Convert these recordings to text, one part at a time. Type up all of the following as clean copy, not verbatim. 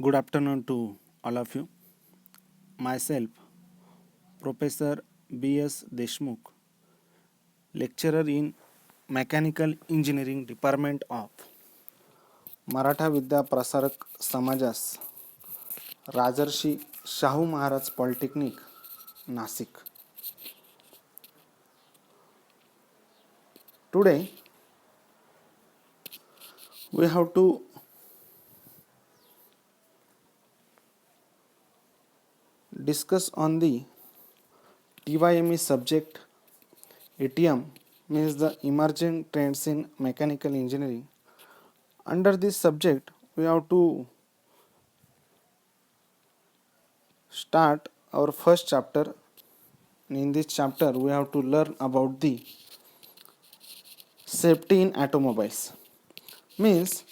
Good afternoon to all of you. Myself, Professor B.S. Deshmukh, lecturer in Mechanical Engineering Department of Maratha Vidya Prasarak समाजास Rajarshi Shahu Maharaj Polytechnic Nashik. Today we have to discuss on the TYME subject. ATM means the emerging trends in mechanical engineering. Under this subject we have to start our first chapter. In this chapter we have to learn about the safety in automobiles, means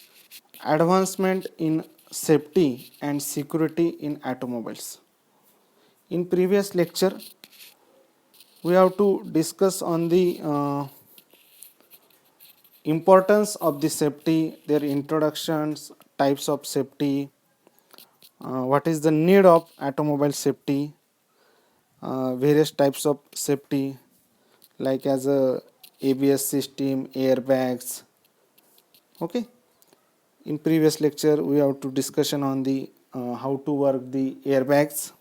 advancement in safety and security in automobiles. In previous lecture we have to discuss on the importance of the safety, their introductions, types of safety, what is the need of automobile safety, various types of safety like as a ABS system, airbags. Okay, in previous lecture we have to discussion on the how to work the airbags,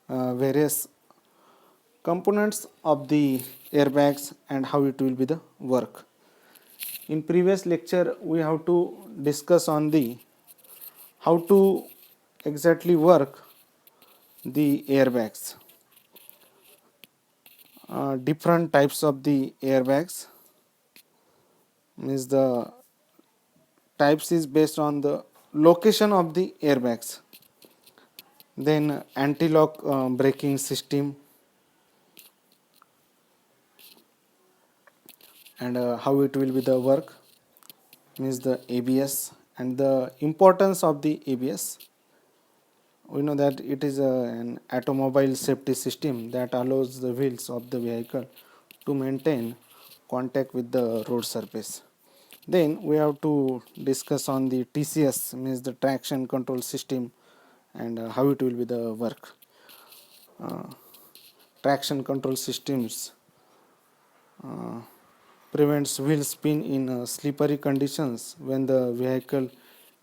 various components of the airbags and how it will be the work. In previous lecture we have to discuss on the how to exactly work the airbags, different types of the airbags, means the types is based on the location of the airbags, then anti-lock braking system, and how it will be the work, means the ABS and the importance of the ABS. We know that it is an automobile safety system that allows the wheels of the vehicle to maintain contact with the road surface. Then we have to discuss on the TCS, means the traction control system, and how it will be the work. Traction control systems prevents wheel spin in slippery conditions when the vehicle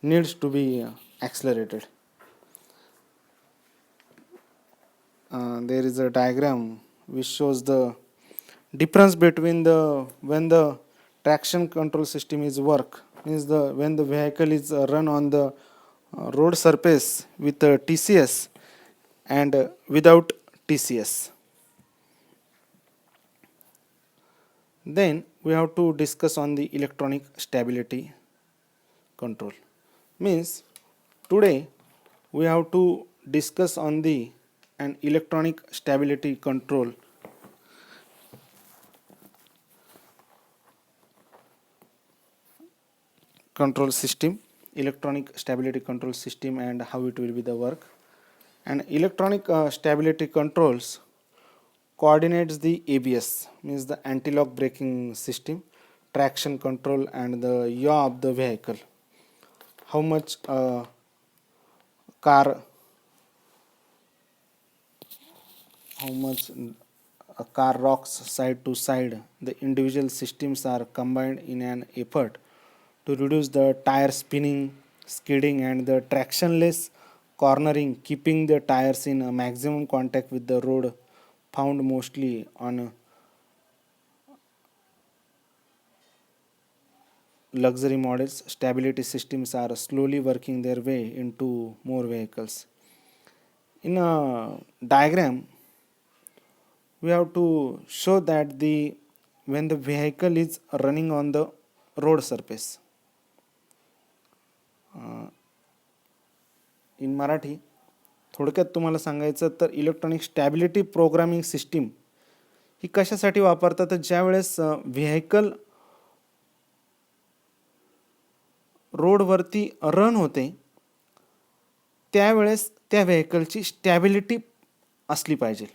needs to be accelerated. There is a diagram which shows the difference between the when the traction control system is work, means the when the vehicle is run on the road surface with TCS and without TCS. Then we have to discuss on the electronic stability control, means today we have to discuss on the an electronic stability control system, electronic stability control system, and how it will be the work. And electronic stability controls coordinates the ABS, means the anti-lock braking system, traction control, and the yaw of the vehicle. How much car how much a car rocks side to side, the individual systems are combined in an effort to reduce the tire spinning, skidding, and the tractionless cornering, keeping the tires in a maximum contact with the road, found mostly on luxury models. Stability systems are slowly working their way into more vehicles. In a diagram we have to show that the when the vehicle is running on the road surface, in Marathi थोडक्यात तुम्हाला सांगायचं तर electronic stability programming system ही कशासाठी वापरतात, तर ज्यावेळेस vehicle रोडवरती run होते त्यावेळेस त्या व्हेकलची स्टॅबिलिटी असली पाहिजे.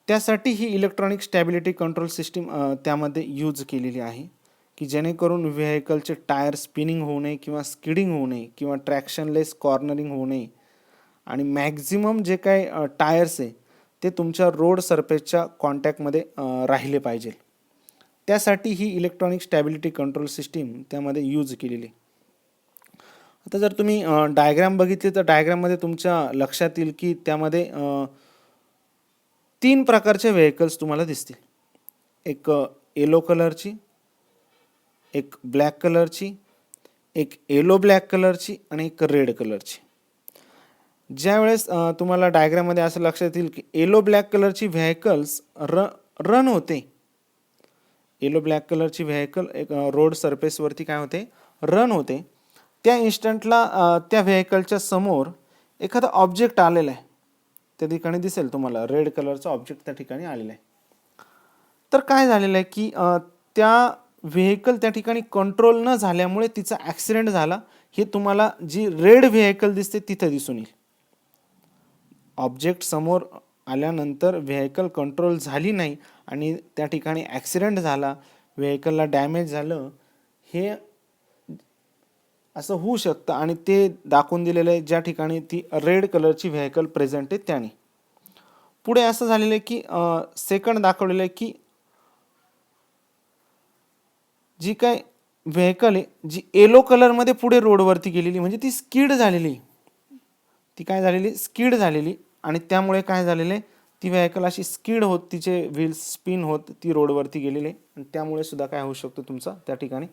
त्यासाठी ही इलेक्ट्रॉनिक स्टॅबिलिटी कंट्रोल सिस्टीम त्यामध्ये यूज केलेली आहे. की जेणेकरून व्हेकलचे टायर स्पिनिंग होऊ नये किंवा स्किडिंग होऊ नये किंवा ट्रॅक्शनलेस कॉर्नरिंग होऊ नये आणि मॅक्झिमम जे काय टायर्स आहे ते तुमच्या रोड सरफेसच्या कॉन्टॅक्टमध्ये राहिले पाहिजे. त्यासाठी ही इलेक्ट्रॉनिक स्टॅबिलिटी कंट्रोल सिस्टीम त्यामध्ये यूज केलेली. आता जर तुम्ही डायग्राम बघितली तर डायग्राममध्ये तुमच्या लक्षात येईल की त्यामध्ये 3 प्रकारचे व्हेकल्स तुम्हाला दिसतील. एक येलो कलरची, एक ब्लॅक कलरची, एक येलो ब्लॅक कलरची आणि एक रेड कलरची. ज्यावेळेस तुम्हाला डायग्राममध्ये असं लक्षात येईल की येलो ब्लॅक कलरची व्हेकल्स रन होते. येलो ब्लॅक कलरची व्हेकल एक रोड सरफेसवरती काय होते, रन होते. त्या इन्स्टंटला त्या व्हेकलच्या समोर एखादा ऑब्जेक्ट आलेला आहे. त्या ठिकाणी दिसेल तुम्हाला रेड कलरचा ऑब्जेक्ट त्या ठिकाणी आलेला आहे. तर काय झालेलं आहे की त्या व्हेकल त्या ठिकाणी कंट्रोल न झाल्यामुळे तिचा ॲक्सिडेंट झाला. हे तुम्हाला जी रेड व्हेकल दिसते तिथं दिसून येईल. ऑब्जेक्ट समोर आल्यानंतर व्हेकल कंट्रोल झाली नाही आणि त्या ठिकाणी ॲक्सिडेंट झाला, व्हेकलला डॅमेज झालं, हे असं होऊ शकतं आणि ते दाखवून दिलेलं आहे ज्या ठिकाणी ती रेड कलरची व्हेकल प्रेझेंट आहे त्याने. पुढे असं झालेलं आहे की सेकंड दाखवलेलं आहे की जी काय व्हेकल आहे जी येलो कलरमध्ये पुढे रोडवरती गेलेली म्हणजे ती स्किड झालेली, ती काय झालेली, स्किड झालेली आणि त्यामुळे काय झालेलं आहे ती व्हेकल अशी स्किड होत, तिचे व्हील्स स्पिन होत ती रोडवरती गेलेली आहे आणि त्यामुळे सुद्धा काय होऊ शकतं तुमचा त्या ठिकाणी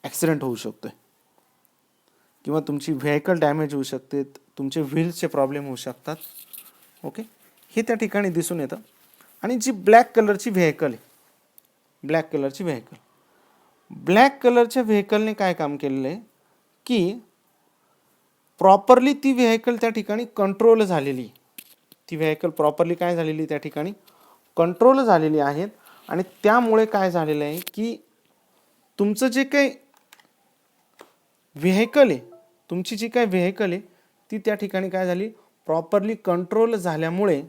ॲक्सिडेंट होऊ शकतोय किंवा तुमची व्हेकल डॅमेज होऊ शकते, तुमचे व्हील्सचे प्रॉब्लेम होऊ शकतात. ओके, हे त्या ठिकाणी दिसून येतं. आणि जी ब्लॅक कलरची व्हेकल आहे, ब्लॅक कलरची व्हेकल, ब्लॅक कलरच्या व्हेकलने काय काम केलेलं आहे की प्रॉपरली ती व्हेकल त्या ठिकाणी कंट्रोल झालेली, ती व्हेकल प्रॉपरली काय झालेली त्या ठिकाणी कंट्रोल झालेली आहेत आणि त्यामुळे काय झालेलं आहे की तुमचं जे काही व्हेकल आहे, तुमची जी काय व्हेकल आहे ती त्या ठिकाणी काय झाली, प्रॉपरली कंट्रोल झाल्यामुळे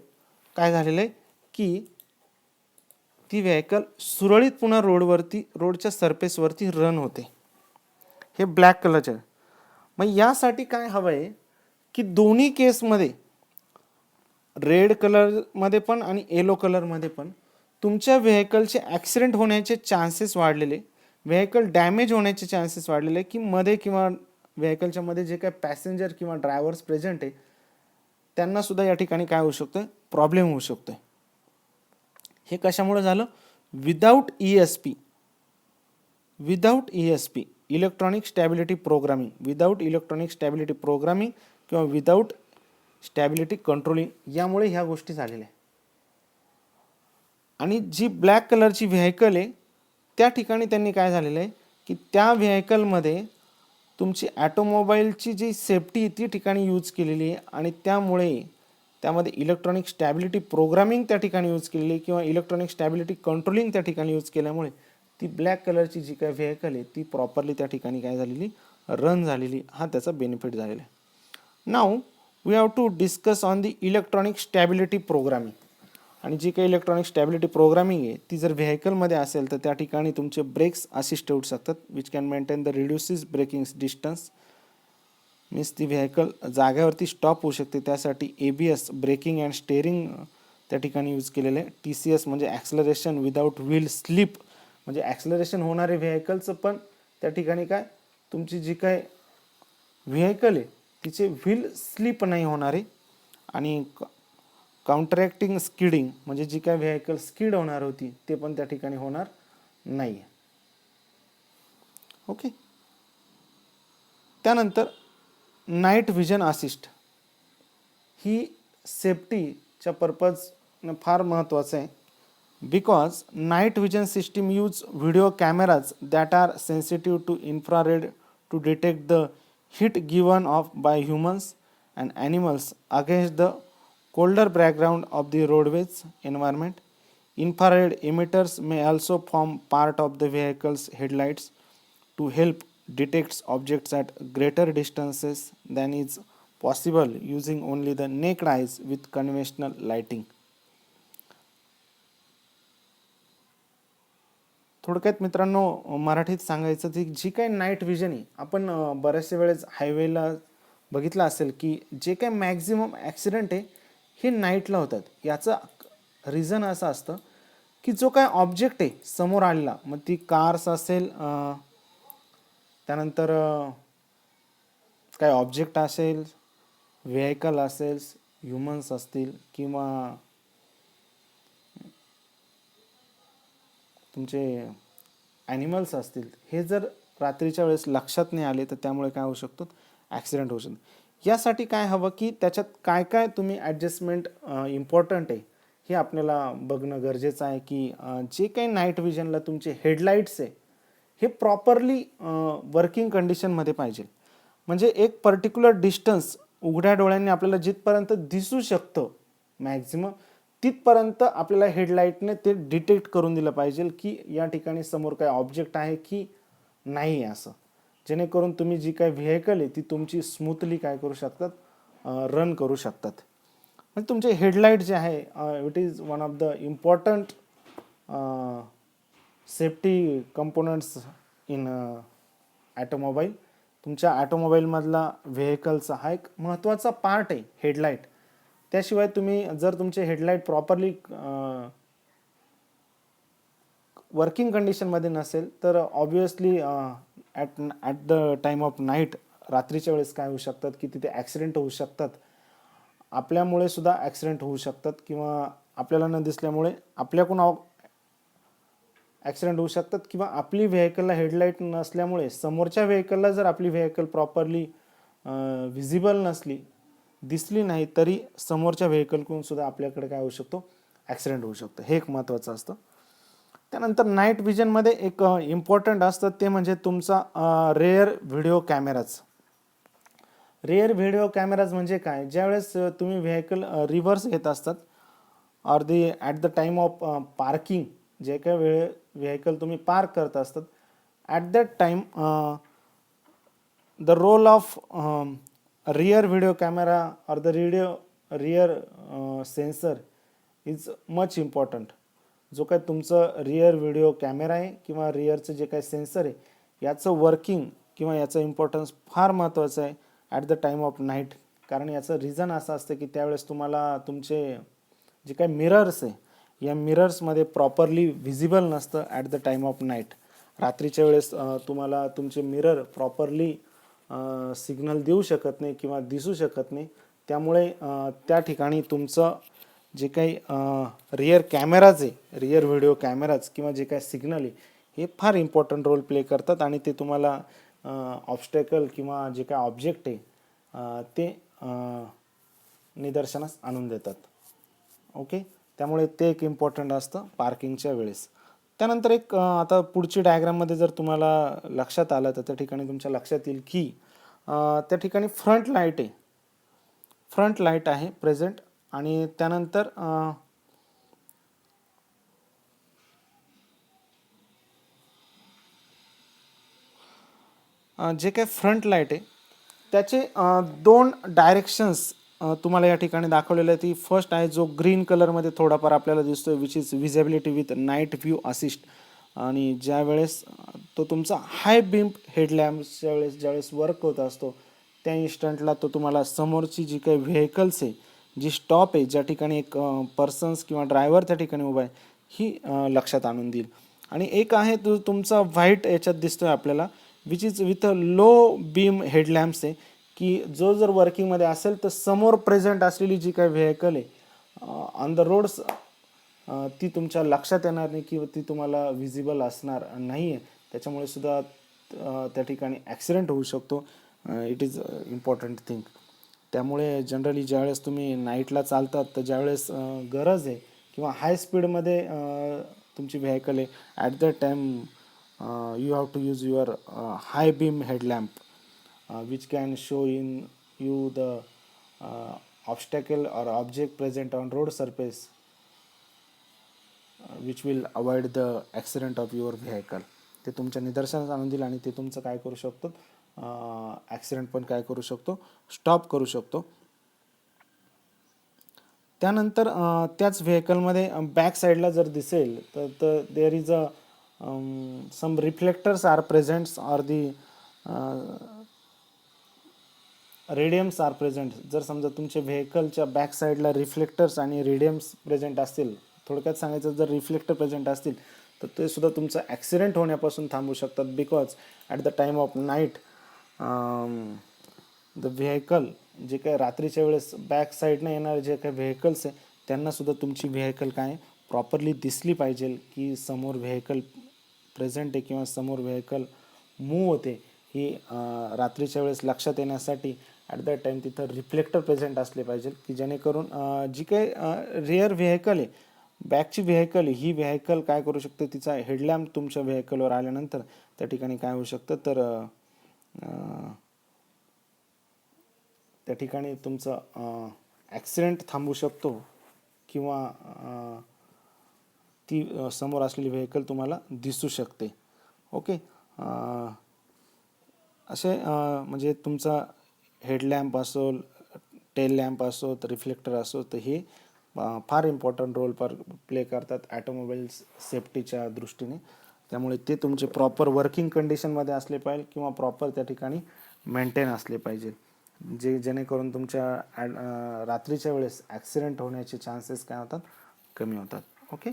काय झालेलं आहे की ती व्हेकल सुरळीत पुन्हा रोडवरती, रोडच्या सरफेसवरती रन होते. हे ब्लॅक कलरचे. मग यासाठी काय हवं आहे की दोन्ही केसमध्ये रेड कलरमध्ये पण आणि येलो कलरमध्ये पण तुमच्या व्हेकलचे ॲक्सिडेंट होण्याचे चान्सेस वाढलेले, व्हेकल डॅमेज होण्याचे चान्सेस वाढलेले की मध्ये किंवा व्हेकलच्या मध्ये जे काही पॅसेंजर किंवा ड्रायव्हर्स प्रेझेंट आहे त्यांनासुद्धा या ठिकाणी काय होऊ शकतं, प्रॉब्लेम होऊ शकतो. हे कशामुळे झालं, without ESP, without ESP electronic stability programming, without electronic stability programming किंवा विदाऊट स्टॅबिलिटी कंट्रोलिंग, यामुळे ह्या गोष्टी झालेल्या. आणि जी ब्लॅक कलरची व्हेकल आहे त्या ठिकाणी त्यांनी काय झालेलं आहे की त्या व्हेकलमध्ये तुमची ॲटोमोबाईलची जी सेफ्टी ती ठिकाणी यूज केलेली आहे आणि त्यामुळे त्यामध्ये इलेक्ट्रॉनिक स्टॅबिलिटी प्रोग्रामिंग त्या ठिकाणी यूज केलेली आहे किंवा इलेक्ट्रॉनिक स्टॅबिलिटी कंट्रोलिंग त्या ठिकाणी यूज केल्यामुळे ती ब्लॅक कलरची जी काय व्हेकल आहे ती प्रॉपरली त्या ठिकाणी काय झालेली, रन झालेली. हा त्याचा बेनिफिट झालेला आहे. Now we have to discuss on the electronic stability programming. आणि जी काही इलेक्ट्रॉनिक स्टॅबिलिटी प्रोग्रामिंग आहे ती जर व्हेकलमध्ये असेल तर त्या ठिकाणी तुमचे ब्रेक्स असिस्ट होऊ शकतात, which can maintain the reduces braking distance, means ती व्हेकल जाग्यावरती स्टॉप होऊ शकते. त्यासाठी ABS ब्रेकिंग अँड स्टेअरिंग त्या ठिकाणी यूज केलेलं आहे. TCS म्हणजे ॲक्सलरेशन विदाऊट व्हील स्लिप, म्हणजे ॲक्सलरेशन होणारे व्हेकलचं पण त्या ठिकाणी काय तुमची जी काय व्हेकल आहे तिचे व्हील स्लिप नाही होणारे. आणि काउंटरॅक्टिंग स्किडिंग म्हणजे जी काय व्हेकल स्किड होणार होती ते पण त्या ठिकाणी होणार नाही. ओके, त्यानंतर नाईट व्हिजन असिस्ट, ही सेफ्टीच्या पर्पजनं फार महत्त्वाचं आहे. Because night vision system use video cameras that are sensitive to infrared to detect the heat given off by humans and animals against the colder background of the roadways environment. Infrared emitters may also form part of the vehicle's headlights to help detect objects at greater distances than is possible using only the naked eyes with conventional lighting. थोडक्यात मित्रांनो मराठीत सांगायचं की जी काही night vision आहे, आपण बऱ्याचशा वेळेस हायवेला बघितलं असेल की जे काही मॅक्झिमम ॲक्सिडेंट आहे हे नाईटला होतात. याचं रिझन असं असतं की जो काय ऑब्जेक्ट आहे समोर आलेला, मग ती कार्स असेल, त्यानंतर काय ऑब्जेक्ट असेल, व्हेकल असेल, ह्युमन्स असतील किंवा तुमचे ॲनिमल्स असतील, हे जर रात्रीच्या वेळेस लक्षात नाही आले तर त्यामुळे काय होऊ शकतो, ॲक्सिडेंट होऊ शकतो. यासाठी काय हवं की त्याच्यात काय काय तुम्ही ॲडजस्टमेंट इम्पॉर्टंट आहे हे आपल्याला बघणं गरजेचं आहे की जे काही नाईट विजनला तुमचे हेडलाईट्स आहे हे प्रॉपरली वर्किंग कंडिशनमध्ये पाहिजे. म्हणजे एक पर्टिक्युलर डिस्टन्स उघड्या डोळ्यांनी आपल्याला जिथपर्यंत दिसू शकतं मॅक्झिमम, तिथपर्यंत आपल्याला हेडलाईटने ते डिटेक्ट करून दिलं पाहिजे की या ठिकाणी समोर काय ऑब्जेक्ट आहे की नाही आहे असं, जेणेकरून तुम्ही जी काय व्हेकल आहे ती तुमची स्मूथली काय करू शकतात, रन करू शकतात. म्हणजे तुमचे हेडलाईट जे आहे it is one of the important safety components in automobile. तुमच्या ॲटोमोबाईलमधला व्हेकलचा हा एक महत्त्वाचा पार्ट आहे हेडलाईट. त्याशिवाय तुम्ही जर तुमचे हेडलाईट प्रॉपरली वर्किंग कंडिशनमध्ये नसेल तर obviously at the time of night, रात्रीच्या वेळेस काय होऊ शकतात की तिथे ॲक्सिडेंट होऊ शकतात. आपल्यामुळे सुद्धा ॲक्सिडेंट होऊ शकतात किंवा आपल्याला न दिसल्यामुळे आपल्याकडून ॲक्सिडेंट होऊ शकतात किंवा आपली व्हेकलला हेडलाईट नसल्यामुळे समोरच्या व्हेकलला जर आपली व्हेकल प्रॉपरली व्हिजिबल नसली, दिसली नाही, तरी समोरच्या व्हेकलकडून सुद्धा आपल्याकडे काय होऊ शकतो, ॲक्सिडेंट होऊ शकतो. हे एक महत्त्वाचं असतं. त्यानंतर नाईट विजनमध्ये एक इम्पॉर्टंट असतं ते म्हणजे तुमचा rear video cameras. Rear video cameras म्हणजे काय, ज्यावेळेस तुम्ही व्हेकल रिव्हर्स घेत असतात or at the time of parking, जे काही व्हेकल तुम्ही पार्क करत असतात, at that time the role of rear video camera or the rear sensor is much important. जो काय तुमचं रिअर व्हिडिओ कॅमेरा आहे किंवा रिअरचं जे काही सेन्सर आहे याचं वर्किंग किंवा याचं इम्पॉर्टन्स फार महत्त्वाचं आहे at the time of night. कारण याचं रिझन असं असतं की त्यावेळेस तुम्हाला तुमचे जे काही मिरर्स आहे या मिरर्समध्ये प्रॉपरली व्हिजिबल नसतं at the time of night. रात्रीच्या वेळेस तुम्हाला तुमचे मिरर प्रॉपरली सिग्नल देऊ शकत नाही किंवा दिसू शकत नाही. त्यामुळे त्या ठिकाणी तुमचं जे काही रिअर कॅमेराज आहे, रिअर व्हिडिओ कॅमेराज किंवा जे काही सिग्नल आहे हे फार इम्पॉर्टंट रोल प्ले करतात आणि ते तुम्हाला ऑब्स्टॅकल किंवा जे काही ऑब्जेक्ट आहे ते निदर्शनास आणून देतात. ओके, त्यामुळे ते एक इम्पॉर्टंट असतं पार्किंगच्या वेळेस. त्यानंतर एक आता पुढची डायग्राममध्ये जर तुम्हाला लक्षात आलं तर त्या ठिकाणी तुमच्या लक्षात येईल की त्या ठिकाणी फ्रंट लाईट आहे प्रेझेंट. आणि त्यानंतर जे काही फ्रंट लाईट आहे त्याचे दोन डायरेक्शन्स तुम्हाला या ठिकाणी दाखवलेलं आहे. ती फर्स्ट आहे जो ग्रीन कलरमध्ये थोडाफार आपल्याला दिसतोय, which is visibility with night view assist. आणि ज्यावेळेस तो तुमचा हाय बीम हेडलॅम्पच्या वेळेस ज्यावेळेस वर्क होत असतो त्या इन्स्टंटला तो तुम्हाला समोरची जी काही व्हेकल्स आहे, जी स्टॉप आहे, ज्या ठिकाणी एक पर्सन्स किंवा ड्रायव्हर त्या ठिकाणी उभा आहे, ही लक्षात आणून देईल. आणि एक आहे तो तुमचा व्हाईट याच्यात दिसतोय आपल्याला, which is with a low beam headlamps आहे, की जो जर वर्किंगमध्ये असेल तर समोर प्रेझेंट असलेली जी काही व्हेकल आहे ऑन द रोड्स ती तुमच्या लक्षात येणार नाही किंवा ती तुम्हाला विजिबल असणार नाही आहे. त्याच्यामुळे सुद्धा त्या ठिकाणी ॲक्सिडेंट होऊ शकतो. It is important thing. त्यामुळे जनरली ज्यावेळेस तुम्ही नाईटला चालतात तर ज्यावेळेस गरज आहे किंवा हाय स्पीडमध्ये तुमची व्हेकल आहे, at the time you have to use your high beam headlamp which can show in you the obstacle or object present on road surface which will avoid the accident of your vehicle. ते तुमच्या निदर्शनास आणून दिलं आणि ते तुमचं काय करू शकतो, ॲक्सिडेंट पण काय करू शकतो, स्टॉप करू शकतो. त्यानंतर त्याच व्हेकलमध्ये बॅक साईडला जर दिसेल तर there is a some reflectors are present or the radiums are present. जर समजा तुमच्या व्हेकलच्या बॅक साईडला रिफ्लेक्टर्स आणि रेडियम्स प्रेझेंट असतील, थोडक्यात सांगायचं जर रिफ्लेक्टर प्रेझेंट असतील तर ते सुद्धा तुमचं ॲक्सिडेंट होण्यापासून थांबवू शकतात. Because at the time of night the vehicle जे काय रात्रीच्या वेळेस बॅक साईडनं येणारे जे काही व्हेकल्स आहे त्यांनासुद्धा तुमची व्हेकल काय प्रॉपरली दिसली पाहिजे की समोर व्हेकल प्रेझेंट आहे किंवा समोर व्हेकल मूव होते. ही रात्रीच्या वेळेस लक्षात येण्यासाठी ॲट दॅट टाईम तिथं रिफ्लेक्टर प्रेझेंट असले पाहिजे की जेणेकरून जी काही रेअर व्हेकल आहे, बॅकची व्हेकल आहे, ही व्हेकल काय करू शकते, तिचा हेडलॅम्प तुमच्या व्हेकलवर आल्यानंतर त्या ठिकाणी काय होऊ शकतं तर त्या ठिकाणी तुमचं ॲक्सिडेंट थांबू शकतो किंवा ती समोर असलेली व्हेकल तुम्हाला दिसू शकते. ओके, असे म्हणजे तुमचा हेडलॅम्प असो, टेल लॅम्प असो, तर रिफ्लेक्टर असो, तर हे फार इम्पॉर्टंट रोल प्ले करतात ॲटोमोबाईल्स सेफ्टीच्या दृष्टीने. त्यामुळे ते तुमचे प्रॉपर वर्किंग कंडिशनमध्ये असले पाहिजे किंवा प्रॉपर त्या ठिकाणी मेंटेन असले पाहिजे, जेणेकरून तुमच्या रात्रीच्या वेळेस ॲक्सिडेंट होण्याचे चान्सेस काय होतात, कमी होतात. ओके,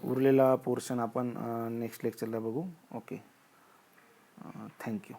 उरलेला पोर्शन आपण नेक्स्ट लेक्चरला बघू. Okay, thank you.